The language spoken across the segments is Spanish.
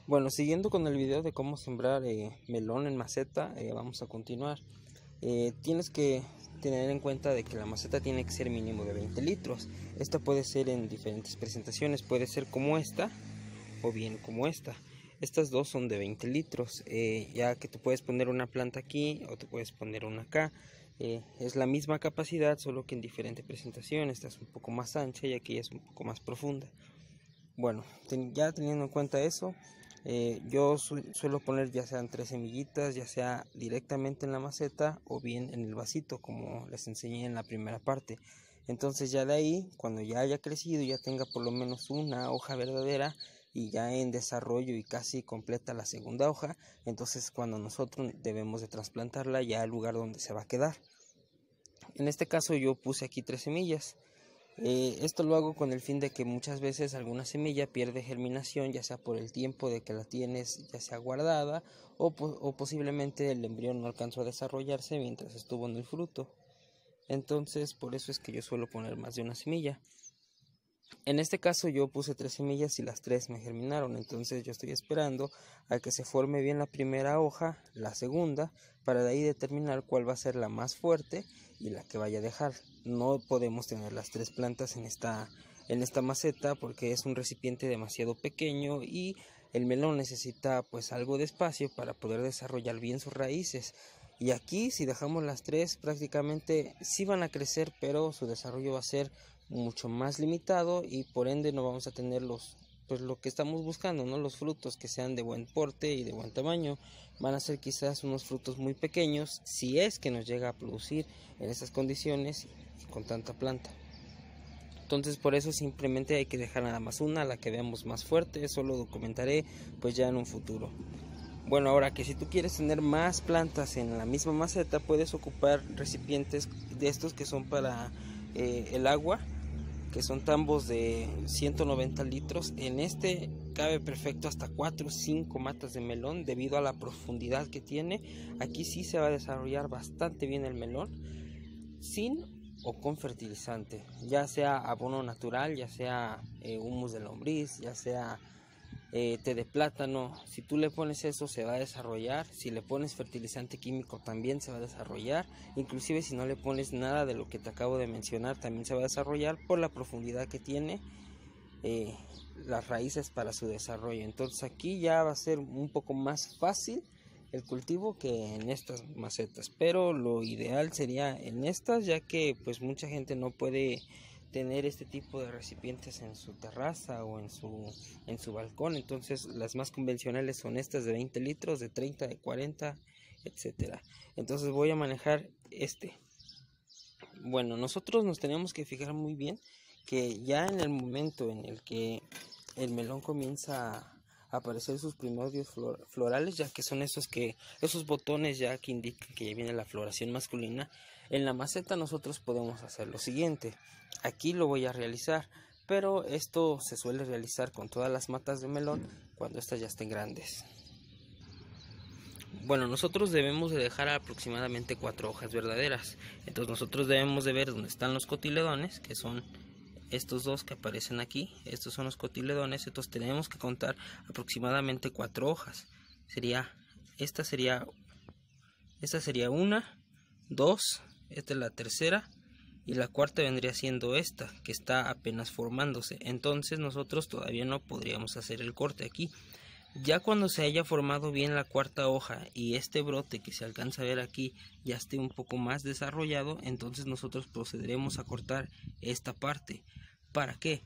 Bueno, siguiendo con el video de cómo sembrar melón en maceta, vamos a continuar. Tienes que tener en cuenta de que la maceta tiene que ser mínimo de 20 litros. Esta puede ser en diferentes presentaciones, puede ser como esta o bien como esta. Estas dos son de 20 litros, ya que tú puedes poner una planta aquí o te puedes poner una acá. Es la misma capacidad, solo que en diferente presentación. Esta es un poco más ancha y aquí es un poco más profunda. Bueno, ya teniendo en cuenta eso, yo suelo poner ya sean 3 semillitas, ya sea directamente en la maceta o bien en el vasito, como les enseñé en la primera parte. Entonces ya de ahí, cuando ya haya crecido, ya tenga por lo menos una hoja verdadera y ya en desarrollo y casi completa la segunda hoja, entonces cuando nosotros debemos de trasplantarla ya al lugar donde se va a quedar. En este caso yo puse aquí 3 semillas. Esto lo hago con el fin de que muchas veces alguna semilla pierde germinación, ya sea por el tiempo de que la tienes ya sea guardada o posiblemente el embrión no alcanzó a desarrollarse mientras estuvo en el fruto. Entonces por eso es que yo suelo poner más de una semilla. En este caso yo puse 3 semillas y las 3 me germinaron, entonces yo estoy esperando a que se forme bien la primera hoja, la segunda, para de ahí determinar cuál va a ser la más fuerte y la que vaya a dejar. No podemos tener las 3 plantas en esta maceta porque es un recipiente demasiado pequeño y el melón necesita pues algo de espacio para poder desarrollar bien sus raíces. Y aquí si dejamos las 3 prácticamente sí van a crecer, pero su desarrollo va a ser mucho más limitado y por ende no vamos a tener pues lo que estamos buscando, ¿no? Los frutos que sean de buen porte y de buen tamaño. Van a ser quizás unos frutos muy pequeños si es que nos llega a producir en estas condiciones y con tanta planta. Entonces por eso simplemente hay que dejar nada más una, la que veamos más fuerte. Eso lo documentaré pues ya en un futuro. Bueno, ahora que si tú quieres tener más plantas en la misma maceta, puedes ocupar recipientes de estos que son para el agua, que son tambos de 190 litros. En este cabe perfecto hasta 4 o 5 matas de melón debido a la profundidad que tiene. Aquí sí se va a desarrollar bastante bien el melón, sin o con fertilizante, ya sea abono natural, ya sea humus de lombriz, ya sea té de plátano. Si tú le pones eso se va a desarrollar. Si le pones fertilizante químico también se va a desarrollar. Inclusive si no le pones nada de lo que te acabo de mencionar también se va a desarrollar por la profundidad que tiene las raíces para su desarrollo. Entonces aquí ya va a ser un poco más fácil el cultivo que en estas macetas, pero lo ideal sería en estas, ya que pues mucha gente no puede tener este tipo de recipientes en su terraza o en su balcón. Entonces las más convencionales son estas de 20 litros, de 30, de 40, etcétera. Entonces voy a manejar este. Bueno, nosotros nos tenemos que fijar muy bien que ya en el momento en el que el melón comienza a aparecer sus primordios florales, ya que son esos botones ya que indican que ya viene la floración masculina, en la maceta nosotros podemos hacer lo siguiente. Aquí lo voy a realizar, pero esto se suele realizar con todas las matas de melón cuando estas ya estén grandes. Bueno, nosotros debemos de dejar aproximadamente 4 hojas verdaderas. Entonces nosotros debemos de ver dónde están los cotiledones, que son estos dos que aparecen aquí. Estos son los cotiledones. Entonces tenemos que contar aproximadamente 4 hojas. Esta sería una, dos, esta es la tercera y la cuarta vendría siendo esta, que está apenas formándose. Entonces nosotros todavía no podríamos hacer el corte aquí. Ya cuando se haya formado bien la cuarta hoja y este brote que se alcanza a ver aquí ya esté un poco más desarrollado, entonces nosotros procederemos a cortar esta parte. ¿Para qué?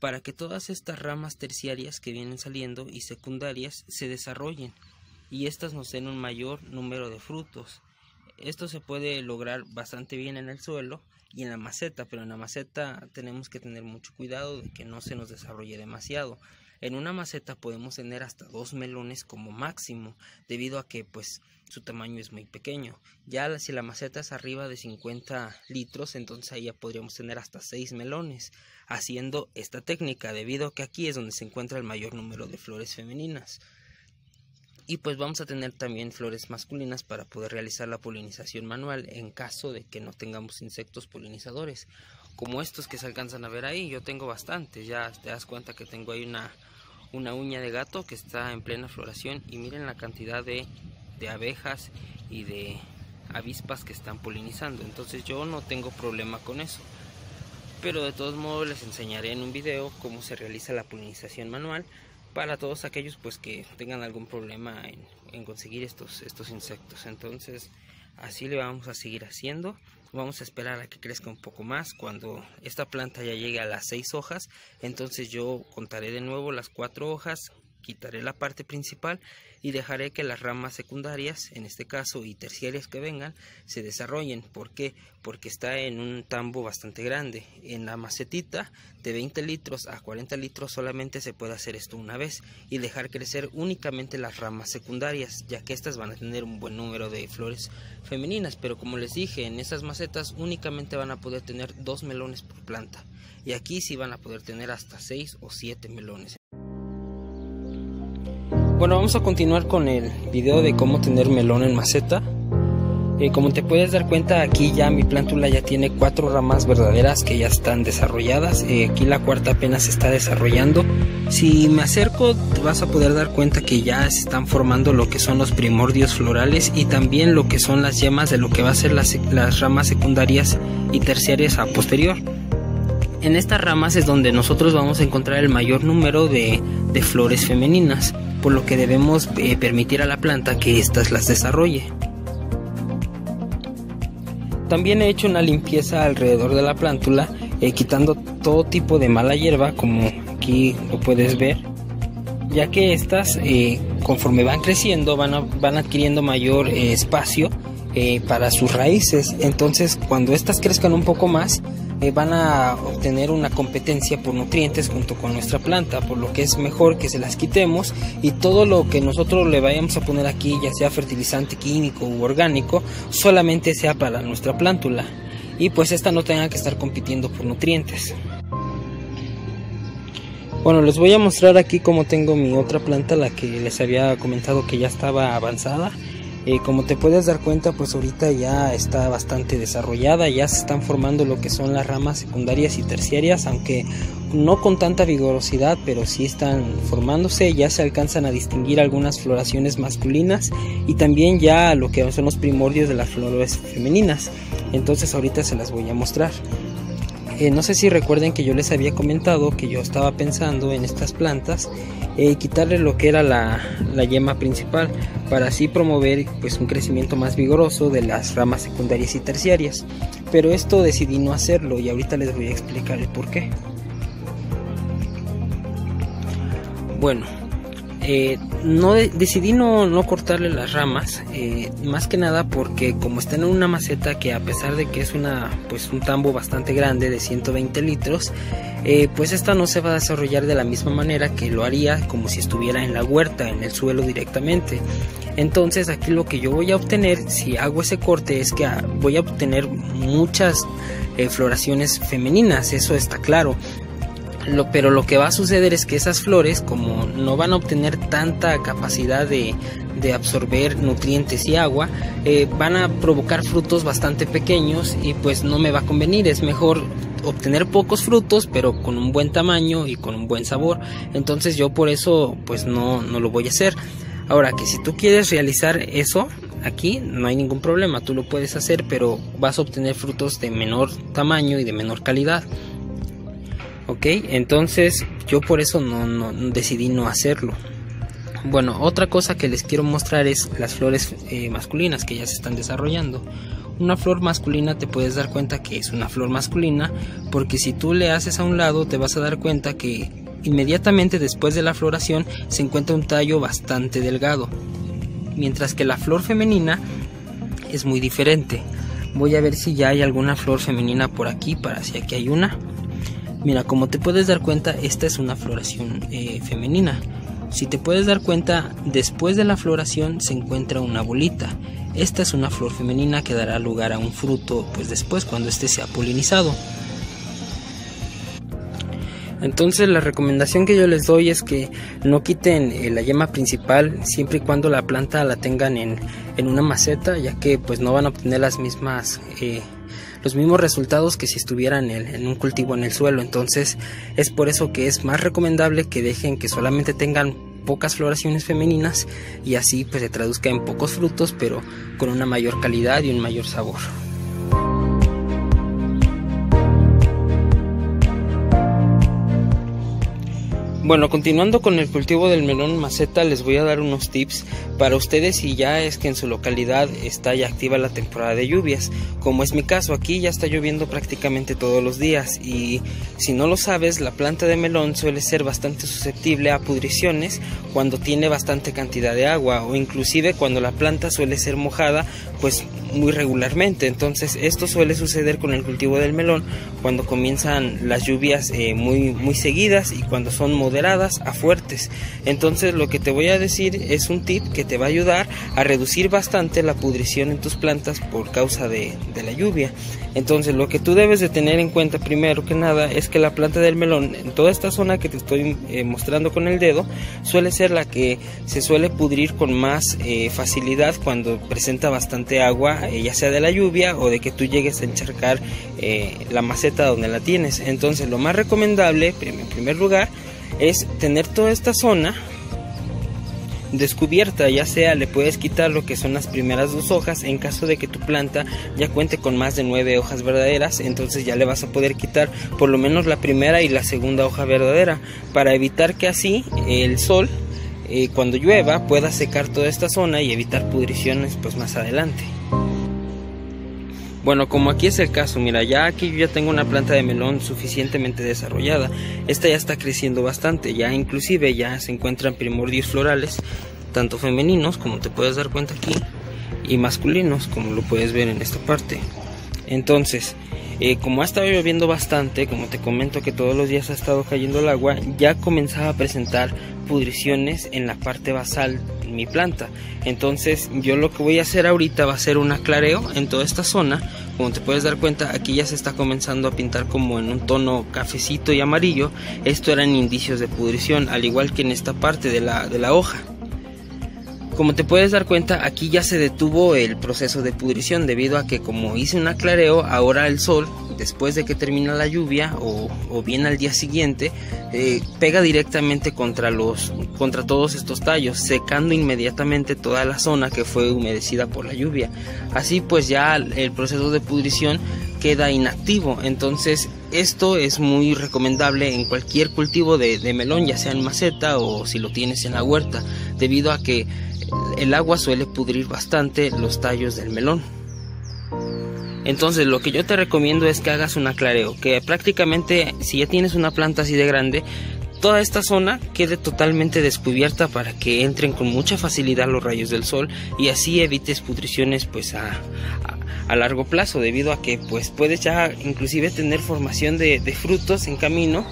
Para que todas estas ramas terciarias que vienen saliendo y secundarias se desarrollen y estas nos den un mayor número de frutos. Esto se puede lograr bastante bien en el suelo y en la maceta, pero en la maceta tenemos que tener mucho cuidado de que no se nos desarrolle demasiado. En una maceta podemos tener hasta 2 melones como máximo, debido a que pues su tamaño es muy pequeño. Ya si la maceta es arriba de 50 litros, entonces ahí ya podríamos tener hasta 6 melones, haciendo esta técnica, debido a que aquí es donde se encuentra el mayor número de flores femeninas. Y pues vamos a tener también flores masculinas para poder realizar la polinización manual en caso de que no tengamos insectos polinizadores, como estos que se alcanzan a ver ahí. Yo tengo bastantes, ya te das cuenta que tengo ahí una uña de gato que está en plena floración, y miren la cantidad de abejas y de avispas que están polinizando. Entonces yo no tengo problema con eso, pero de todos modos les enseñaré en un video cómo se realiza la polinización manual para todos aquellos pues que tengan algún problema en conseguir estos insectos. Entonces así le vamos a seguir haciendo. Vamos a esperar a que crezca un poco más. Cuando esta planta ya llegue a las 6 hojas, entonces yo contaré de nuevo las 4 hojas, quitaré la parte principal y dejaré que las ramas secundarias, en este caso, y terciarias que vengan, se desarrollen. ¿Por qué? Porque está en un tambo bastante grande. En la macetita de 20 litros a 40 litros solamente se puede hacer esto una vez y dejar crecer únicamente las ramas secundarias, ya que estas van a tener un buen número de flores femeninas. Pero como les dije, en esas macetas únicamente van a poder tener 2 melones por planta, y aquí sí van a poder tener hasta 6 o 7 melones. Bueno, vamos a continuar con el video de cómo tener melón en maceta. Como te puedes dar cuenta, aquí ya mi plántula ya tiene 4 ramas verdaderas que ya están desarrolladas. Aquí la cuarta apenas se está desarrollando. Si me acerco te vas a poder dar cuenta que ya se están formando lo que son los primordios florales y también lo que son las yemas de lo que va a ser las ramas secundarias y terciarias a posterior. En estas ramas es donde nosotros vamos a encontrar el mayor número de flores femeninas, por lo que debemos permitir a la planta que éstas las desarrolle. También he hecho una limpieza alrededor de la plántula, quitando todo tipo de mala hierba, como aquí lo puedes ver, ya que estas conforme van creciendo van adquiriendo mayor espacio para sus raíces. Entonces cuando estas crezcan un poco más, van a obtener una competencia por nutrientes junto con nuestra planta, por lo que es mejor que se las quitemos y todo lo que nosotros le vayamos a poner aquí, ya sea fertilizante químico u orgánico, solamente sea para nuestra plántula y pues esta no tenga que estar compitiendo por nutrientes. Bueno, les voy a mostrar aquí cómo tengo mi otra planta, la que les había comentado que ya estaba avanzada. Como te puedes dar cuenta, pues ahorita ya está bastante desarrollada, ya se están formando lo que son las ramas secundarias y terciarias, aunque no con tanta vigorosidad, pero sí están formándose. Ya se alcanzan a distinguir algunas floraciones masculinas y también ya lo que son los primordios de las flores femeninas. Entonces ahorita se las voy a mostrar. No sé si recuerden que yo les había comentado que yo estaba pensando en estas plantas quitarle lo que era la yema principal, para así promover pues un crecimiento más vigoroso de las ramas secundarias y terciarias, pero esto decidí no hacerlo y ahorita les voy a explicar el por qué. Bueno, decidí no cortarle las ramas, más que nada porque como está en una maceta que, a pesar de que es un tambo bastante grande de 120 litros, pues esta no se va a desarrollar de la misma manera que lo haría como si estuviera en la huerta, en el suelo directamente. Entonces aquí lo que yo voy a obtener si hago ese corte es que voy a obtener muchas floraciones femeninas, eso está claro. Pero lo que va a suceder es que esas flores, como no van a obtener tanta capacidad de absorber nutrientes y agua, van a provocar frutos bastante pequeños y pues no me va a convenir. Es mejor obtener pocos frutos pero con un buen tamaño y con un buen sabor. Entonces yo por eso pues no lo voy a hacer. Ahora, que si tú quieres realizar eso aquí, no hay ningún problema, tú lo puedes hacer, pero vas a obtener frutos de menor tamaño y de menor calidad. Ok, entonces yo por eso decidí no hacerlo. Bueno, otra cosa que les quiero mostrar es las flores masculinas que ya se están desarrollando. Una flor masculina, te puedes dar cuenta que es una flor masculina porque si tú le haces a un lado te vas a dar cuenta que inmediatamente después de la floración se encuentra un tallo bastante delgado, mientras que la flor femenina es muy diferente. Voy a ver si ya hay alguna flor femenina por aquí, para si aquí hay una. Mira, como te puedes dar cuenta, esta es una floración femenina. Si te puedes dar cuenta, después de la floración se encuentra una bolita. Esta es una flor femenina que dará lugar a un fruto pues después, cuando este sea polinizado. Entonces la recomendación que yo les doy es que no quiten la yema principal siempre y cuando la planta la tengan en una maceta, ya que pues no van a obtener las mismas los mismos resultados que si estuvieran en un cultivo en el suelo. Entonces es por eso que es más recomendable que dejen que solamente tengan pocas floraciones femeninas y así pues se traduzca en pocos frutos, pero con una mayor calidad y un mayor sabor. Bueno, continuando con el cultivo del melón en maceta, les voy a dar unos tips para ustedes si ya es que en su localidad está ya activa la temporada de lluvias. Como es mi caso, aquí ya está lloviendo prácticamente todos los días y si no lo sabes, la planta de melón suele ser bastante susceptible a pudriciones cuando tiene bastante cantidad de agua o inclusive cuando la planta suele ser mojada pues muy regularmente. Entonces esto suele suceder con el cultivo del melón cuando comienzan las lluvias muy seguidas y cuando son moderadas a fuertes. Entonces lo que te voy a decir es un tip que te va a ayudar a reducir bastante la pudrición en tus plantas por causa de la lluvia. Entonces lo que tú debes de tener en cuenta primero que nada es que la planta del melón en toda esta zona que te estoy mostrando con el dedo suele ser la que se suele pudrir con más facilidad cuando presenta bastante agua, ya sea de la lluvia o de que tú llegues a encharcar la maceta donde la tienes. Entonces lo más recomendable en primer lugar es tener toda esta zona descubierta, ya sea le puedes quitar lo que son las primeras 2 hojas en caso de que tu planta ya cuente con más de 9 hojas verdaderas. Entonces ya le vas a poder quitar por lo menos la primera y la segunda hoja verdadera para evitar que así el sol cuando llueva pueda secar toda esta zona y evitar pudriciones pues más adelante. Bueno, como aquí es el caso, mira, ya aquí yo ya tengo una planta de melón suficientemente desarrollada. Esta ya está creciendo bastante, ya inclusive ya se encuentran primordios florales, tanto femeninos, como te puedes dar cuenta aquí, y masculinos, como lo puedes ver en esta parte. Entonces, como ha estado lloviendo bastante, como te comento que todos los días ha estado cayendo el agua, ya comenzaba a presentar pudriciones en la parte basal de mi planta. Entonces yo lo que voy a hacer ahorita va a ser un aclareo en toda esta zona. Como te puedes dar cuenta, aquí ya se está comenzando a pintar como en un tono cafecito y amarillo. Esto eran indicios de pudrición, al igual que en esta parte de la hoja. Como te puedes dar cuenta, aquí ya se detuvo el proceso de pudrición debido a que como hice un aclareo, ahora el sol, después de que termina la lluvia o bien al día siguiente, pega directamente contra todos estos tallos, secando inmediatamente toda la zona que fue humedecida por la lluvia. Así pues ya el proceso de pudrición queda inactivo. Entonces esto es muy recomendable en cualquier cultivo de melón, ya sea en maceta o si lo tienes en la huerta, debido a que el agua suele pudrir bastante los tallos del melón. Entonces lo que yo te recomiendo es que hagas un aclareo, que prácticamente si ya tienes una planta así de grande, toda esta zona quede totalmente descubierta para que entren con mucha facilidad los rayos del sol y así evites pudriciones pues a largo plazo, debido a que pues puedes ya inclusive tener formación de frutos en camino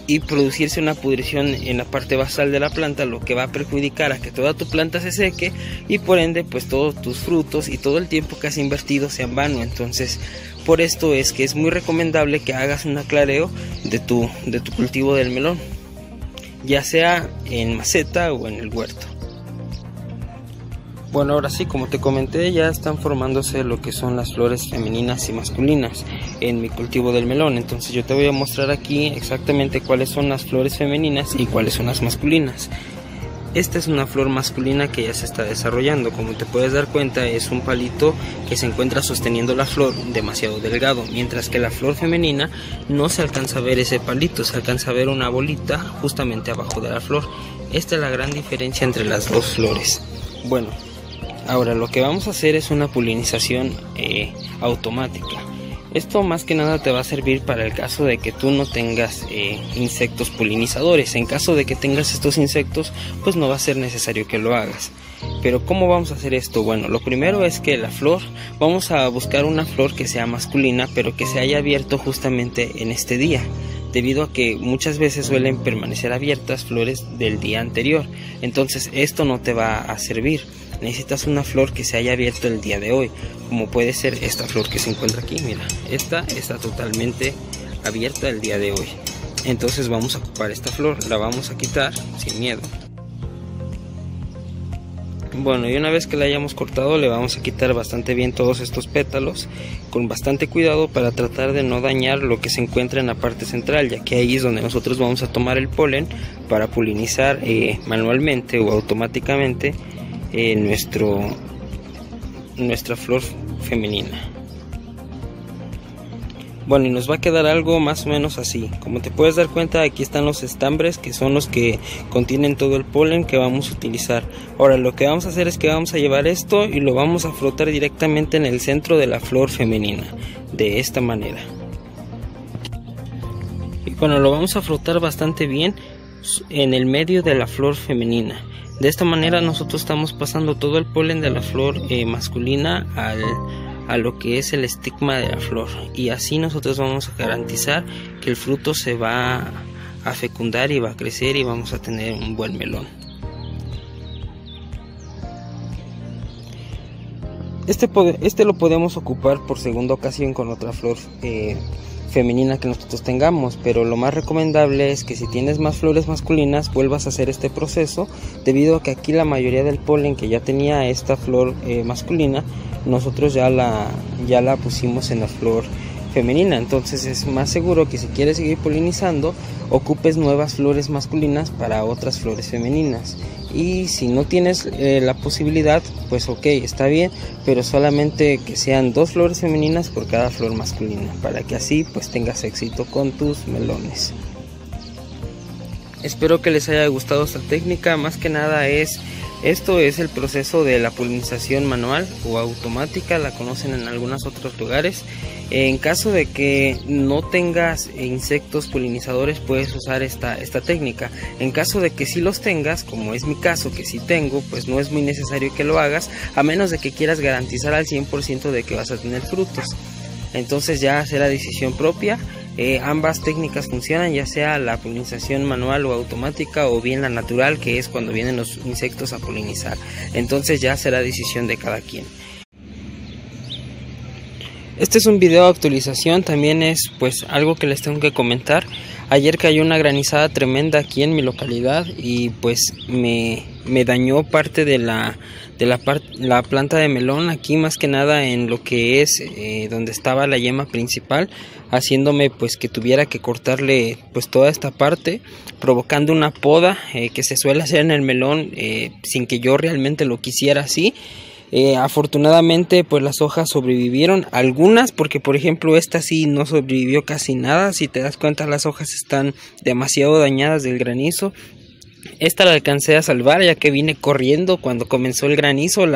y producirse una pudrición en la parte basal de la planta, lo que va a perjudicar a que toda tu planta se seque y por ende pues todos tus frutos y todo el tiempo que has invertido sea en vano. Entonces por esto es que es muy recomendable que hagas un aclareo de tu cultivo del melón, ya sea en maceta o en el huerto. Bueno, ahora sí, como te comenté, ya están formándose lo que son las flores femeninas y masculinas en mi cultivo del melón. Entonces yo te voy a mostrar aquí exactamente cuáles son las flores femeninas y cuáles son las masculinas. Esta es una flor masculina que ya se está desarrollando. Como te puedes dar cuenta, es un palito que se encuentra sosteniendo la flor demasiado delgado, mientras que la flor femenina no se alcanza a ver ese palito, se alcanza a ver una bolita justamente abajo de la flor. Esta es la gran diferencia entre las dos flores. Bueno, ahora lo que vamos a hacer es una polinización automática. Esto más que nada te va a servir para el caso de que tú no tengas insectos polinizadores. En caso de que tengas estos insectos, pues no va a ser necesario que lo hagas. Pero ¿cómo vamos a hacer esto? Bueno, lo primero es que la flor, vamos a buscar una flor que sea masculina, pero que se haya abierto justamente en este día, debido a que muchas veces suelen permanecer abiertas flores del día anterior. Entonces esto no te va a servir. Necesitas una flor que se haya abierto el día de hoy, como puede ser esta flor que se encuentra aquí. Mira, esta está totalmente abierta el día de hoy. Entonces vamos a ocupar esta flor, la vamos a quitar sin miedo. Bueno, y una vez que la hayamos cortado, le vamos a quitar bastante bien todos estos pétalos con bastante cuidado para tratar de no dañar lo que se encuentra en la parte central, ya que ahí es donde nosotros vamos a tomar el polen para polinizar manualmente o automáticamente nuestra flor femenina. Bueno, y nos va a quedar algo más o menos así. Como te puedes dar cuenta, aquí están los estambres, que son los que contienen todo el polen que vamos a utilizar. Ahora lo que vamos a hacer es que vamos a llevar esto y lo vamos a frotar directamente en el centro de la flor femenina, de esta manera. Y bueno, lo vamos a frotar bastante bien en el medio de la flor femenina. De esta manera nosotros estamos pasando todo el polen de la flor masculina a lo que es el estigma de la flor, y así nosotros vamos a garantizar que el fruto se va a fecundar y va a crecer y vamos a tener un buen melón. Este lo podemos ocupar por segunda ocasión con otra flor femenina que nosotros tengamos, pero lo más recomendable es que si tienes más flores masculinas vuelvas a hacer este proceso, debido a que aquí la mayoría del polen que ya tenía esta flor masculina nosotros ya la pusimos en la flor femenina. Entonces es más seguro que si quieres seguir polinizando ocupes nuevas flores masculinas para otras flores femeninas, y si no tienes la posibilidad, pues ok, está bien, pero solamente que sean 2 flores femeninas por cada flor masculina, para que así pues tengas éxito con tus melones. Espero que les haya gustado esta técnica. Más que nada esto es el proceso de la polinización manual o automática, la conocen en algunos otros lugares. En caso de que no tengas insectos polinizadores, puedes usar esta técnica. En caso de que sí los tengas, como es mi caso que sí tengo, pues no es muy necesario que lo hagas, a menos de que quieras garantizar al 100% de que vas a tener frutos. Entonces ya será decisión propia. Ambas técnicas funcionan, ya sea la polinización manual o automática, o bien la natural, que es cuando vienen los insectos a polinizar. Entonces ya será decisión de cada quien. Este es un video de actualización, también es pues algo que les tengo que comentar. Ayer cayó una granizada tremenda aquí en mi localidad y pues me dañó parte de la planta de melón, aquí más que nada en lo que es donde estaba la yema principal, haciéndome pues que tuviera que cortarle pues toda esta parte, provocando una poda que se suele hacer en el melón sin que yo realmente lo quisiera así. Afortunadamente pues las hojas sobrevivieron, algunas, porque por ejemplo esta sí no sobrevivió casi nada. Si te das cuenta, las hojas están demasiado dañadas del granizo. Esta la alcancé a salvar, ya que vine corriendo cuando comenzó el granizo,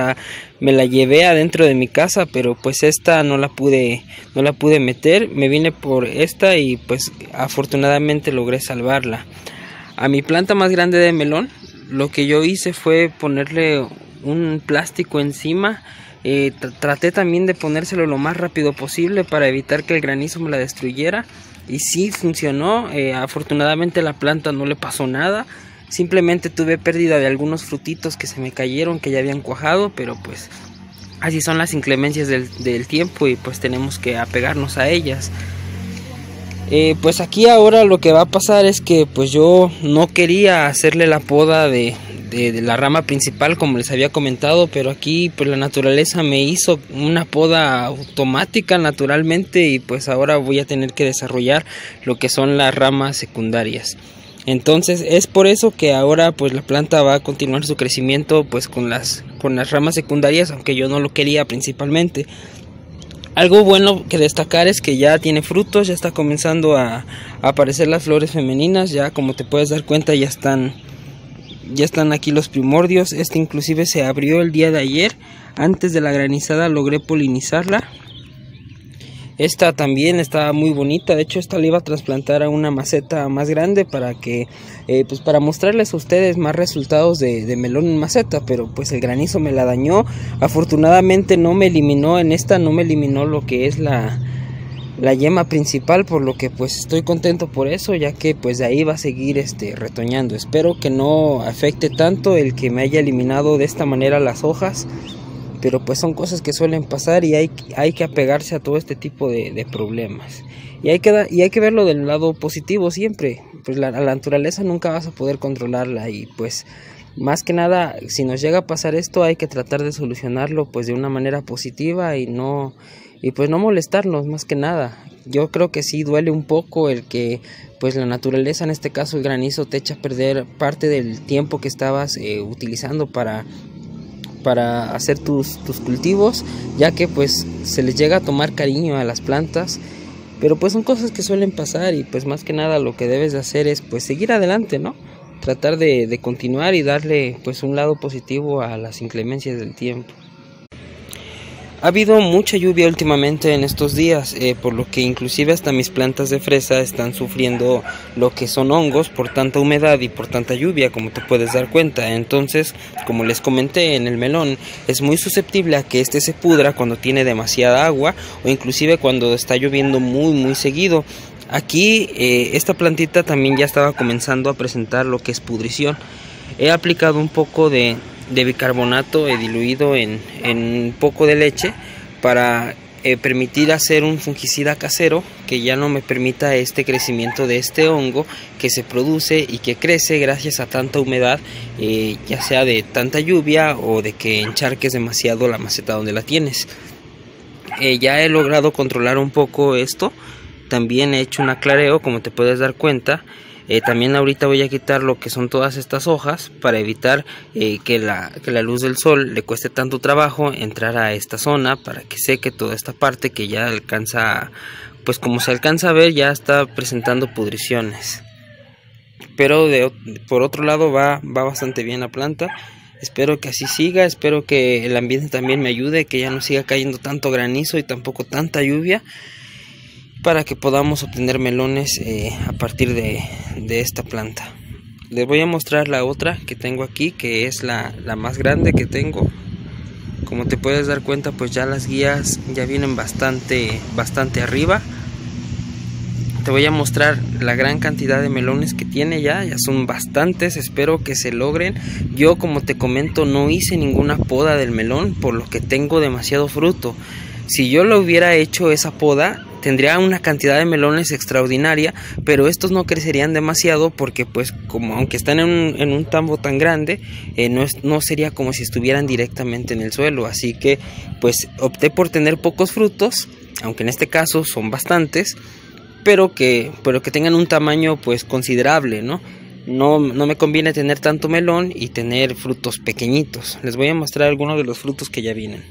me la llevé adentro de mi casa, pero pues esta no la pude meter. Me vine por esta y pues afortunadamente logré salvarla. A mi planta más grande de melón, lo que yo hice fue ponerle un plástico encima. Traté también de ponérselo lo más rápido posible para evitar que el granizo me la destruyera, y sí funcionó. Afortunadamente la planta no le pasó nada, simplemente tuve pérdida de algunos frutitos que se me cayeron, que ya habían cuajado, pero pues así son las inclemencias del tiempo y pues tenemos que apegarnos a ellas. Pues aquí ahora lo que va a pasar es que pues yo no quería hacerle la poda de la rama principal, como les había comentado, pero aquí pues la naturaleza me hizo una poda automática naturalmente, y pues ahora voy a tener que desarrollar lo que son las ramas secundarias. Entonces es por eso que ahora pues la planta va a continuar su crecimiento pues con las ramas secundarias, aunque yo no lo quería principalmente. Algo bueno que destacar es que ya tiene frutos, ya está comenzando a aparecer las flores femeninas, ya como te puedes dar cuenta ya están aquí los primordios. Este inclusive se abrió el día de ayer, antes de la granizada logré polinizarla. Esta también está muy bonita, de hecho esta la iba a trasplantar a una maceta más grande para que pues para mostrarles a ustedes más resultados de melón en maceta, pero pues el granizo me la dañó. Afortunadamente no me eliminó lo que es la yema principal, por lo que pues estoy contento por eso, ya que pues de ahí va a seguir retoñando. Espero que no afecte tanto el que me haya eliminado de esta manera las hojas, pero pues son cosas que suelen pasar y hay que apegarse a todo este tipo de problemas, y hay que verlo del lado positivo siempre. Pues la naturaleza nunca vas a poder controlarla, y pues más que nada, si nos llega a pasar esto, hay que tratar de solucionarlo pues de una manera positiva y pues no molestarnos, más que nada. Yo creo que sí duele un poco el que pues la naturaleza, en este caso el granizo, te echa a perder parte del tiempo que estabas utilizando para hacer tus cultivos, ya que pues se les llega a tomar cariño a las plantas, pero pues son cosas que suelen pasar y pues más que nada lo que debes de hacer es pues seguir adelante, ¿no? Tratar de continuar y darle pues un lado positivo a las inclemencias del tiempo. Ha habido mucha lluvia últimamente en estos días, por lo que inclusive hasta mis plantas de fresa están sufriendo lo que son hongos por tanta humedad y por tanta lluvia, como te puedes dar cuenta. Entonces, como les comenté, en el melón es muy susceptible a que este se pudra cuando tiene demasiada agua o inclusive cuando está lloviendo muy seguido. Aquí esta plantita también ya estaba comenzando a presentar lo que es pudrición. He aplicado un poco de bicarbonato diluido en un poco de leche para permitir hacer un fungicida casero que ya no me permita este crecimiento de este hongo que se produce y que crece gracias a tanta humedad, ya sea de tanta lluvia o de que encharques demasiado la maceta donde la tienes. Ya he logrado controlar un poco esto. También he hecho un aclareo, como te puedes dar cuenta. También ahorita voy a quitar lo que son todas estas hojas para evitar que la luz del sol le cueste tanto trabajo entrar a esta zona, para que seque toda esta parte que ya alcanza, pues como se alcanza a ver, ya está presentando pudriciones. Pero por otro lado va bastante bien la planta. Espero que así siga, espero que el ambiente también me ayude, que ya no siga cayendo tanto granizo y tampoco tanta lluvia, para que podamos obtener melones a partir de esta planta. Les voy a mostrar la otra que tengo aquí, que es la más grande que tengo. Como te puedes dar cuenta, pues ya las guías ya vienen bastante arriba. Te voy a mostrar la gran cantidad de melones que tiene, ya son bastantes, espero que se logren. Yo, como te comento, no hice ninguna poda del melón, por lo que tengo demasiado fruto. Si yo lo hubiera hecho esa poda, tendría una cantidad de melones extraordinaria, pero estos no crecerían demasiado porque pues como aunque están en un tambo tan grande, no sería como si estuvieran directamente en el suelo. Así que pues opté por tener pocos frutos, aunque en este caso son bastantes, pero que tengan un tamaño pues considerable, ¿no? No me conviene tener tanto melón y tener frutos pequeñitos. Les voy a mostrar algunos de los frutos que ya vienen.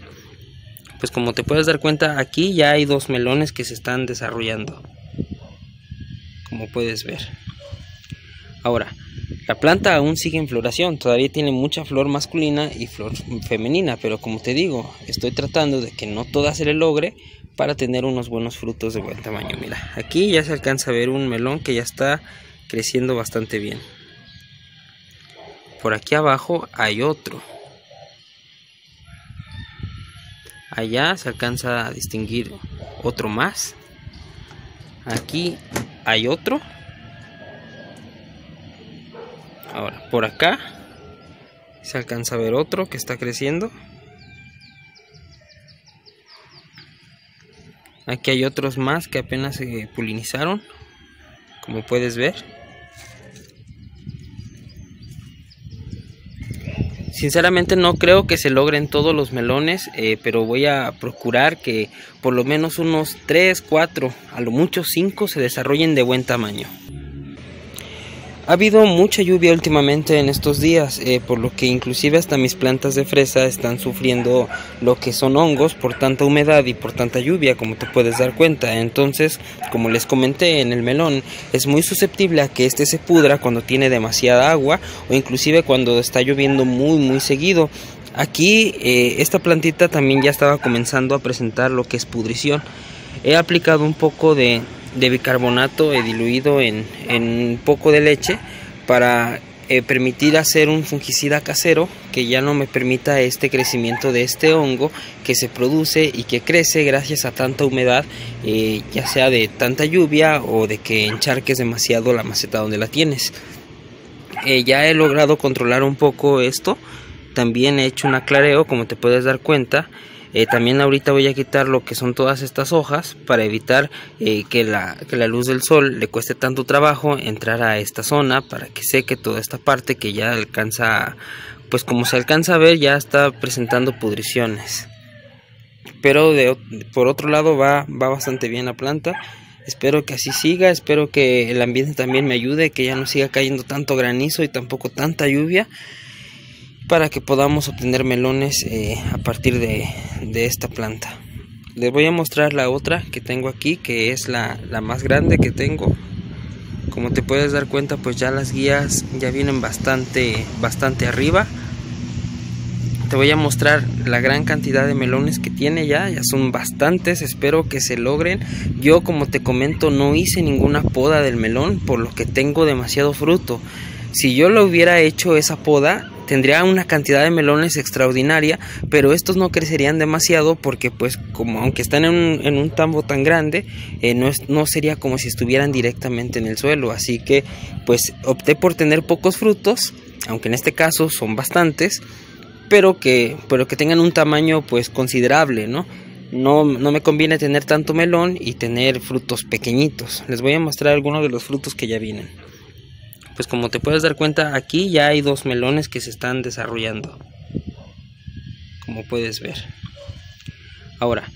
Pues como te puedes dar cuenta, aquí ya hay 2 melones que se están desarrollando, como puedes ver. Ahora, la planta aún sigue en floración, todavía tiene mucha flor masculina y flor femenina, pero como te digo, estoy tratando de que no toda se le logre para tener unos buenos frutos de buen tamaño. Mira, aquí ya se alcanza a ver un melón que ya está creciendo bastante bien. Por aquí abajo hay otro. Allá se alcanza a distinguir otro más. Aquí hay otro. Ahora, por acá se alcanza a ver otro que está creciendo. Aquí hay otros más que apenas se polinizaron, como puedes ver. Sinceramente no creo que se logren todos los melones, pero voy a procurar que por lo menos unos 3, 4, a lo mucho 5 se desarrollen de buen tamaño. Ha habido mucha lluvia últimamente en estos días, por lo que inclusive hasta mis plantas de fresa están sufriendo lo que son hongos por tanta humedad y por tanta lluvia, como te puedes dar cuenta. Entonces, como les comenté, en el melón es muy susceptible a que este se pudra cuando tiene demasiada agua o inclusive cuando está lloviendo muy seguido. Aquí esta plantita también ya estaba comenzando a presentar lo que es pudrición. He aplicado un poco de bicarbonato diluido en un poco de leche para permitir hacer un fungicida casero que ya no me permita este crecimiento de este hongo que se produce y que crece gracias a tanta humedad, ya sea de tanta lluvia o de que encharques demasiado la maceta donde la tienes. Ya he logrado controlar un poco esto. También he hecho un aclareo, como te puedes dar cuenta. También ahorita voy a quitar lo que son todas estas hojas para evitar que la luz del sol le cueste tanto trabajo entrar a esta zona, para que seque toda esta parte que ya alcanza, pues como se alcanza a ver, ya está presentando pudriciones. Pero por otro lado va bastante bien la planta. Espero que así siga, espero que el ambiente también me ayude, que ya no siga cayendo tanto granizo y tampoco tanta lluvia, para que podamos obtener melones a partir de esta planta. Les voy a mostrar la otra que tengo aquí, que es la más grande que tengo. Como te puedes dar cuenta, pues ya las guías ya vienen bastante arriba. Te voy a mostrar la gran cantidad de melones que tiene, ya son bastantes, espero que se logren. Yo, como te comento, no hice ninguna poda del melón, por lo que tengo demasiado fruto. Si yo lo hubiera hecho esa poda, tendría una cantidad de melones extraordinaria, pero estos no crecerían demasiado, porque pues como aunque están en un tambo tan grande, no sería como si estuvieran directamente en el suelo. Así que pues opté por tener pocos frutos, aunque en este caso son bastantes, pero que tengan un tamaño pues considerable, ¿no? No me conviene tener tanto melón y tener frutos pequeñitos. Les voy a mostrar algunos de los frutos que ya vienen. Pues como te puedes dar cuenta, aquí ya hay 2 melones que se están desarrollando, como puedes ver. Ahora,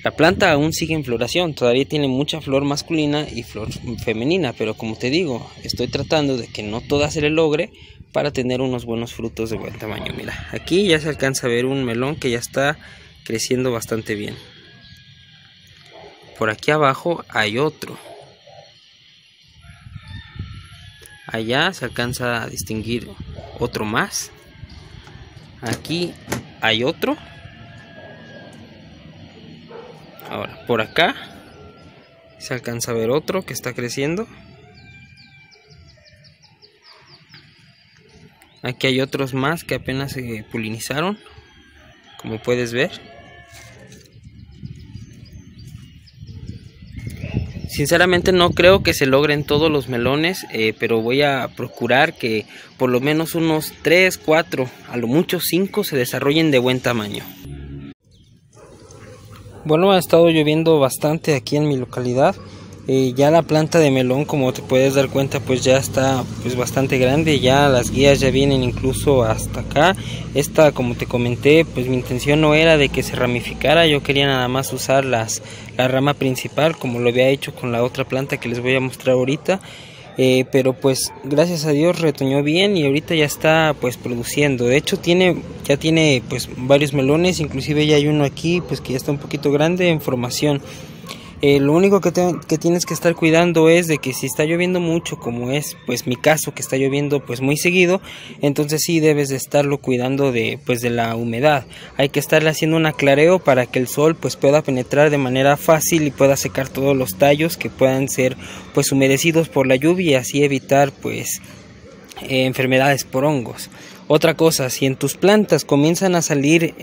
la planta aún sigue en floración, todavía tiene mucha flor masculina y flor femenina, pero como te digo, estoy tratando de que no toda se le logre, para tener unos buenos frutos de buen tamaño. Mira, aquí ya se alcanza a ver un melón que ya está creciendo bastante bien. Por aquí abajo hay otro. Allá se alcanza a distinguir otro más. Aquí hay otro. Ahora, por acá se alcanza a ver otro que está creciendo. Aquí hay otros más que apenas se polinizaron, como puedes ver. Sinceramente no creo que se logren todos los melones, pero voy a procurar que por lo menos unos 3, 4, a lo mucho 5 se desarrollen de buen tamaño. Bueno, ha estado lloviendo bastante aquí en mi localidad. Ya la planta de melón, como te puedes dar cuenta, pues ya está pues bastante grande. Ya las guías ya vienen incluso hasta acá. Esta, como te comenté, pues mi intención no era de que se ramificara. Yo quería nada más usar la rama principal, como lo había hecho con la otra planta que les voy a mostrar ahorita. Pero pues gracias a Dios retoñó bien y ahorita ya está pues produciendo. De hecho ya tiene pues varios melones, inclusive ya hay uno aquí pues que ya está un poquito grande en formación. Lo único que tienes que estar cuidando es de que si está lloviendo mucho, como es pues mi caso, que está lloviendo pues muy seguido, entonces sí debes de estarlo cuidando de la humedad. Hay que estarle haciendo un aclareo para que el sol pues pueda penetrar de manera fácil y pueda secar todos los tallos que puedan ser pues humedecidos por la lluvia, y así evitar pues enfermedades por hongos. Otra cosa, si en tus plantas comienzan a salir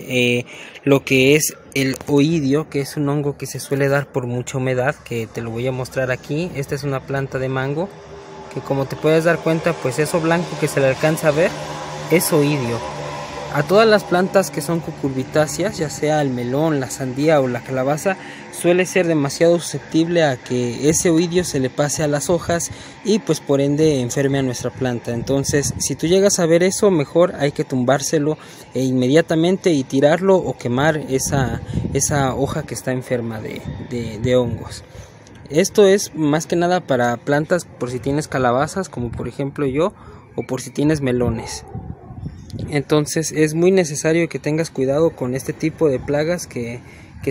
lo que es el oidio, que es un hongo que se suele dar por mucha humedad, que te lo voy a mostrar aquí. Esta es una planta de mango, que como te puedes dar cuenta, pues eso blanco que se le alcanza a ver es oidio. A todas las plantas que son cucurbitáceas, ya sea el melón, la sandía o la calabaza, suele ser demasiado susceptible a que ese oidio se le pase a las hojas y pues por ende enferme a nuestra planta. Entonces, si tú llegas a ver eso, mejor hay que tumbárselo inmediatamente y tirarlo o quemar esa hoja que está enferma de hongos. Esto es más que nada para plantas por si tienes calabazas, como por ejemplo yo, o por si tienes melones. Entonces es muy necesario que tengas cuidado con este tipo de plagas que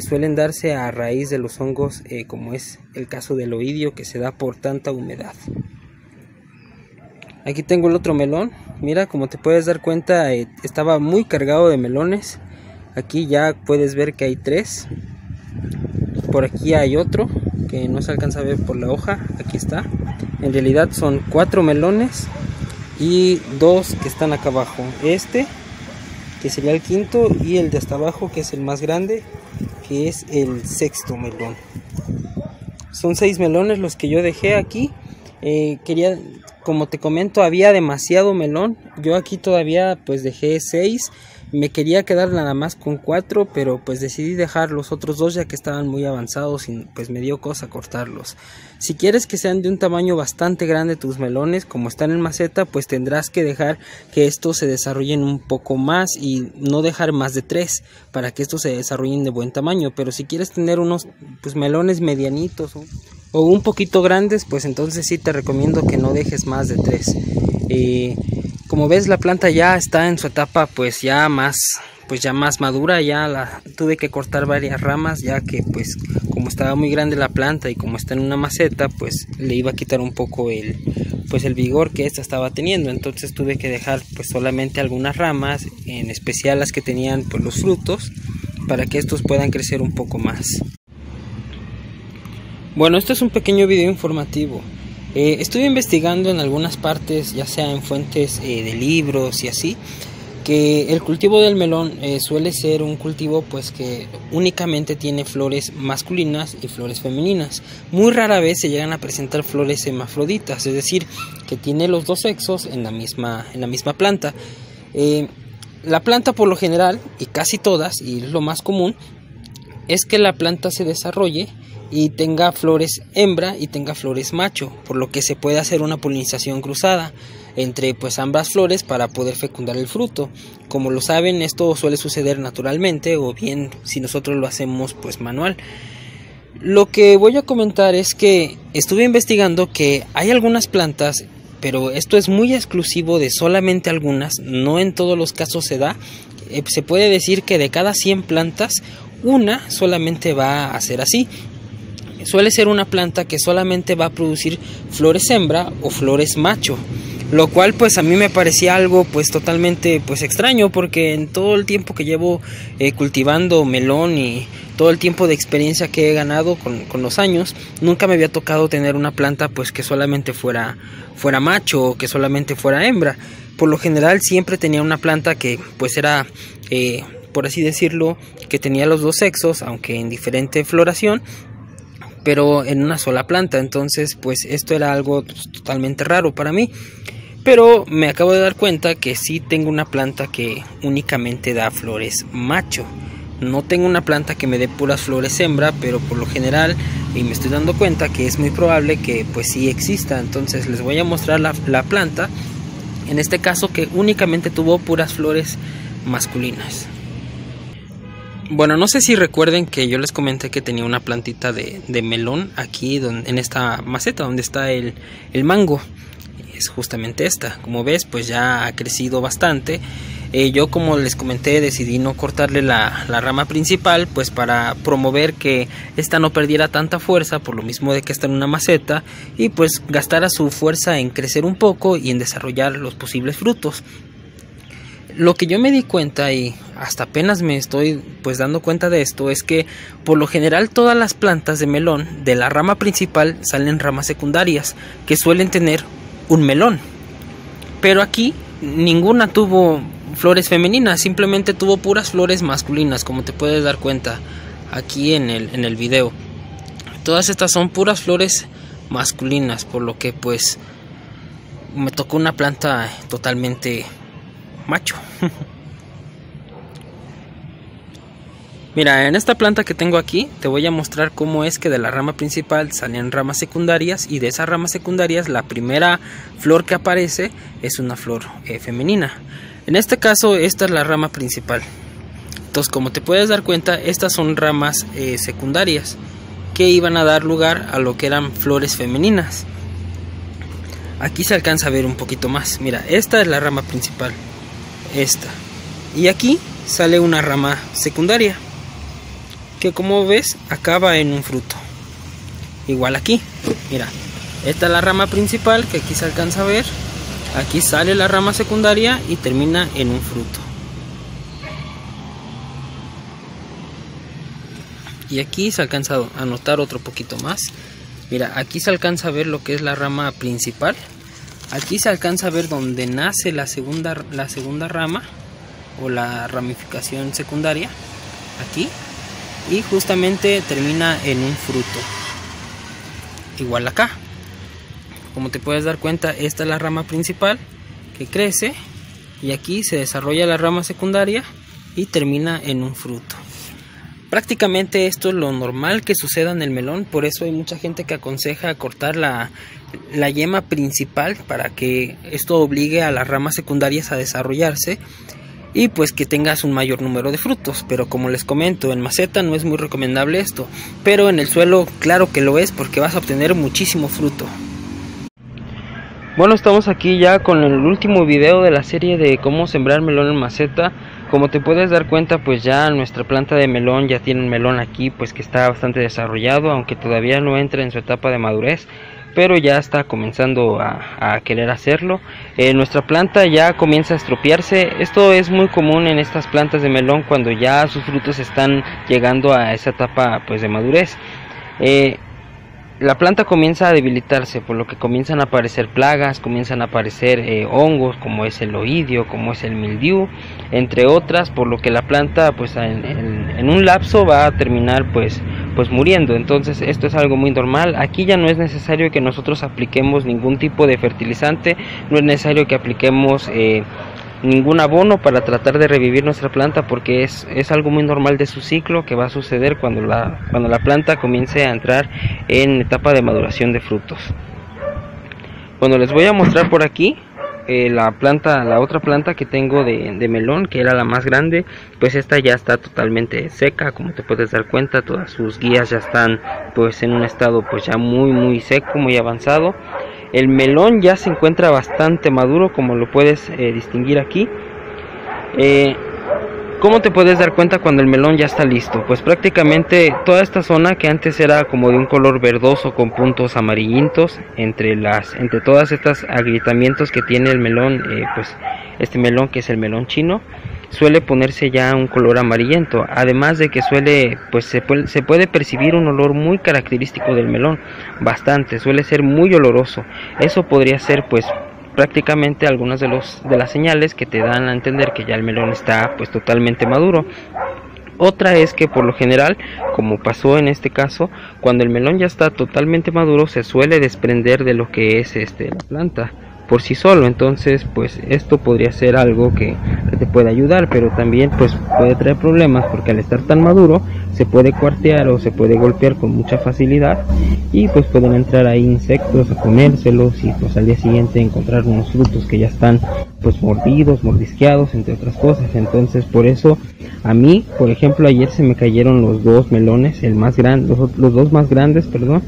suelen darse a raíz de los hongos, como es el caso del oidio, que se da por tanta humedad. Aquí tengo el otro melón. Mira, como te puedes dar cuenta, estaba muy cargado de melones. Aquí ya puedes ver que hay 3. Por aquí hay otro que no se alcanza a ver por la hoja. Aquí está. En realidad son 4 melones y 2 que están acá abajo. Este que sería el quinto, y el de hasta abajo, que es el más grande, que es el 6º melón. Son 6 melones los que yo dejé aquí. como te comento, había demasiado melón. Yo aquí todavía pues dejé 6. Me quería quedar nada más con 4, pero pues decidí dejar los otros 2 ya que estaban muy avanzados y pues me dio cosa cortarlos. Si quieres que sean de un tamaño bastante grande tus melones, como están en maceta, pues tendrás que dejar que estos se desarrollen un poco más y no dejar más de 3 para que estos se desarrollen de buen tamaño. Pero si quieres tener unos pues melones medianitos o un poquito grandes, pues entonces sí te recomiendo que no dejes más de 3. Como ves, la planta ya está en su etapa pues ya más madura. Ya la tuve que cortar varias ramas, ya que pues como estaba muy grande la planta y como está en una maceta, pues le iba a quitar un poco el vigor que esta estaba teniendo. Entonces tuve que dejar pues solamente algunas ramas, en especial las que tenían pues los frutos, para que estos puedan crecer un poco más. Bueno, esto es un pequeño video informativo. Estuve investigando en algunas partes, ya sea en fuentes de libros y así, que el cultivo del melón suele ser un cultivo pues que únicamente tiene flores masculinas y flores femeninas. Muy rara vez se llegan a presentar flores hermafroditas, es decir, que tiene los dos sexos en la misma planta. La planta por lo general, y casi todas, y es lo más común, es que la planta se desarrolle y tenga flores hembra y tenga flores macho, por lo que se puede hacer una polinización cruzada entre pues ambas flores para poder fecundar el fruto. Como lo saben, esto suele suceder naturalmente, o bien si nosotros lo hacemos pues manual. Lo que voy a comentar es que estuve investigando que hay algunas plantas, pero esto es muy exclusivo de solamente algunas, no en todos los casos se da. Se puede decir que de cada 100 plantas, una solamente va a ser así. Suele ser una planta que solamente va a producir flores hembra o flores macho, lo cual pues a mí me parecía algo pues totalmente pues extraño, porque en todo el tiempo que llevo cultivando melón y todo el tiempo de experiencia que he ganado con los años, nunca me había tocado tener una planta pues que solamente fuera macho o que solamente fuera hembra. Por lo general siempre tenía una planta que pues era por así decirlo, que tenía los dos sexos, aunque en diferente floración, pero en una sola planta. Entonces pues esto era algo totalmente raro para mí, pero me acabo de dar cuenta que sí tengo una planta que únicamente da flores macho. No tengo una planta que me dé puras flores hembra, pero por lo general, y me estoy dando cuenta que es muy probable que pues sí exista. Entonces les voy a mostrar la planta, en este caso que únicamente tuvo puras flores masculinas. Bueno, no sé si recuerden que yo les comenté que tenía una plantita de melón aquí en esta maceta donde está el mango. Es justamente esta. Como ves, pues ya ha crecido bastante. Yo, como les comenté, decidí no cortarle la rama principal, pues para promover que esta no perdiera tanta fuerza, por lo mismo de que está en una maceta, y pues gastara su fuerza en crecer un poco y en desarrollar los posibles frutos. Lo que yo me di cuenta, y hasta apenas me estoy pues dando cuenta de esto, es que por lo general todas las plantas de melón de la rama principal salen ramas secundarias que suelen tener un melón, pero aquí ninguna tuvo flores femeninas, simplemente tuvo puras flores masculinas, como te puedes dar cuenta aquí en el video. Todas estas son puras flores masculinas, por lo que pues me tocó una planta totalmente macho. Mira, en esta planta que tengo aquí te voy a mostrar cómo es que de la rama principal salen ramas secundarias, y de esas ramas secundarias la primera flor que aparece es una flor femenina. En este caso esta es la rama principal. Entonces, como te puedes dar cuenta, estas son ramas secundarias que iban a dar lugar a lo que eran flores femeninas. Aquí se alcanza a ver un poquito más. Mira, esta es la rama principal, esta, y aquí sale una rama secundaria que, como ves, acaba en un fruto. Igual aquí, mira, esta es la rama principal que aquí se alcanza a ver, aquí sale la rama secundaria y termina en un fruto. Y aquí se alcanza a notar otro poquito más. Mira, aquí se alcanza a ver lo que es la rama principal. Aquí se alcanza a ver donde nace la segunda rama o la ramificación secundaria, aquí, y justamente termina en un fruto. Igual acá. Como te puedes dar cuenta, esta es la rama principal que crece y aquí se desarrolla la rama secundaria y termina en un fruto. Prácticamente esto es lo normal que suceda en el melón, por eso hay mucha gente que aconseja cortar la yema principal para que esto obligue a las ramas secundarias a desarrollarse y pues que tengas un mayor número de frutos. Pero como les comento, en maceta no es muy recomendable esto, pero en el suelo claro que lo es, porque vas a obtener muchísimo fruto. Bueno, estamos aquí ya con el último video de la serie de cómo sembrar melón en maceta. Como te puedes dar cuenta, pues ya nuestra planta de melón ya tiene un melón aquí pues que está bastante desarrollado, aunque todavía no entra en su etapa de madurez, pero ya está comenzando a querer hacerlo. Nuestra planta ya comienza a estropearse. Esto es muy común en estas plantas de melón cuando ya sus frutos están llegando a esa etapa pues de madurez. La planta comienza a debilitarse, por lo que comienzan a aparecer plagas, comienzan a aparecer hongos como es el oidio, como es el mildiu, entre otras, por lo que la planta pues en un lapso va a terminar pues muriendo. Entonces esto es algo muy normal. Aquí ya no es necesario que nosotros apliquemos ningún tipo de fertilizante, no es necesario que apliquemos ningún abono para tratar de revivir nuestra planta, porque es algo muy normal de su ciclo que va a suceder cuando la planta comience a entrar en etapa de maduración de frutos. Bueno, les voy a mostrar por aquí la otra planta que tengo de melón, que era la más grande. Pues esta ya está totalmente seca, como te puedes dar cuenta, todas sus guías ya están pues en un estado pues ya muy seco, muy avanzado. El melón ya se encuentra bastante maduro, como lo puedes distinguir aquí. ¿Cómo te puedes dar cuenta cuando el melón ya está listo? Pues prácticamente toda esta zona que antes era como de un color verdoso con puntos amarillentos, entre todas estas agrietamientos que tiene el melón, pues este melón que es el melón chino, suele ponerse ya un color amarillento, además de que se puede percibir un olor muy característico del melón, suele ser muy oloroso. Eso podría ser pues prácticamente algunas de las señales que te dan a entender que ya el melón está pues totalmente maduro. Otra es que por lo general, como pasó en este caso, cuando el melón ya está totalmente maduro se suele desprender de lo que es la planta por sí solo. Entonces pues esto podría ser algo que te puede ayudar, pero también pues puede traer problemas, porque al estar tan maduro se puede cuartear o se puede golpear con mucha facilidad y pues pueden entrar ahí insectos a comérselos y pues al día siguiente encontrar unos frutos que ya están pues mordidos, mordisqueados, entre otras cosas. Entonces por eso a mí, por ejemplo, ayer se me cayeron los dos melones, los dos más grandes, perdón.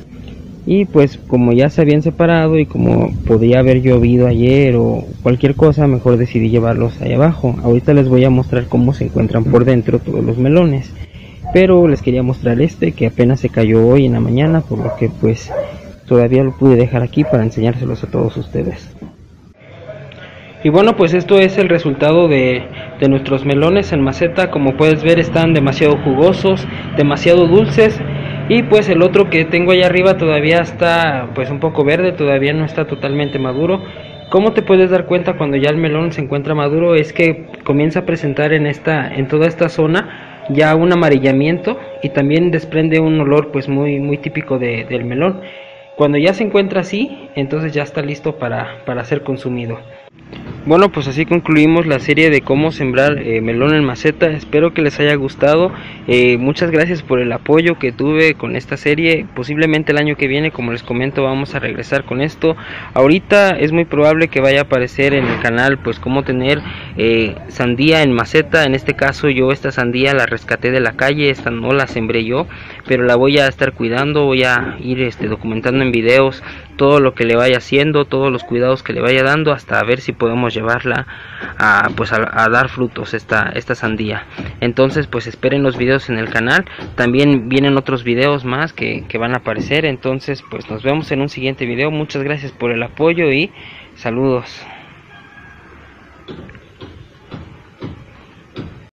Y pues como ya se habían separado y como podía haber llovido ayer o cualquier cosa, mejor decidí llevarlos ahí abajo. Ahorita les voy a mostrar cómo se encuentran por dentro todos los melones, pero les quería mostrar que apenas se cayó hoy en la mañana, por lo que pues todavía lo pude dejar aquí para enseñárselos a todos ustedes. Y bueno, pues esto es el resultado de nuestros melones en maceta. Como puedes ver, están demasiado jugosos, demasiado dulces. Y pues el otro que tengo allá arriba todavía está pues un poco verde, todavía no está totalmente maduro. ¿Cómo te puedes dar cuenta cuando ya el melón se encuentra maduro? Es que comienza a presentar en toda esta zona ya un amarillamiento y también desprende un olor pues muy típico del melón. Cuando ya se encuentra así, entonces ya está listo para ser consumido. Bueno, pues así concluimos la serie de cómo sembrar melón en maceta. Espero que les haya gustado. Muchas gracias por el apoyo que tuve con esta serie. Posiblemente el año que viene, como les comento, vamos a regresar con esto. Ahorita es muy probable que vaya a aparecer en el canal pues cómo tener sandía en maceta. En este caso yo esta sandía la rescaté de la calle, esta no la sembré yo, pero la voy a estar cuidando, voy a ir documentando en videos todo lo que le vaya haciendo, todos los cuidados que le vaya dando, hasta ver si podemos llevarla a dar frutos esta sandía. Entonces pues esperen los videos en el canal. También vienen otros videos más que van a aparecer. Entonces pues nos vemos en un siguiente video. Muchas gracias por el apoyo y saludos.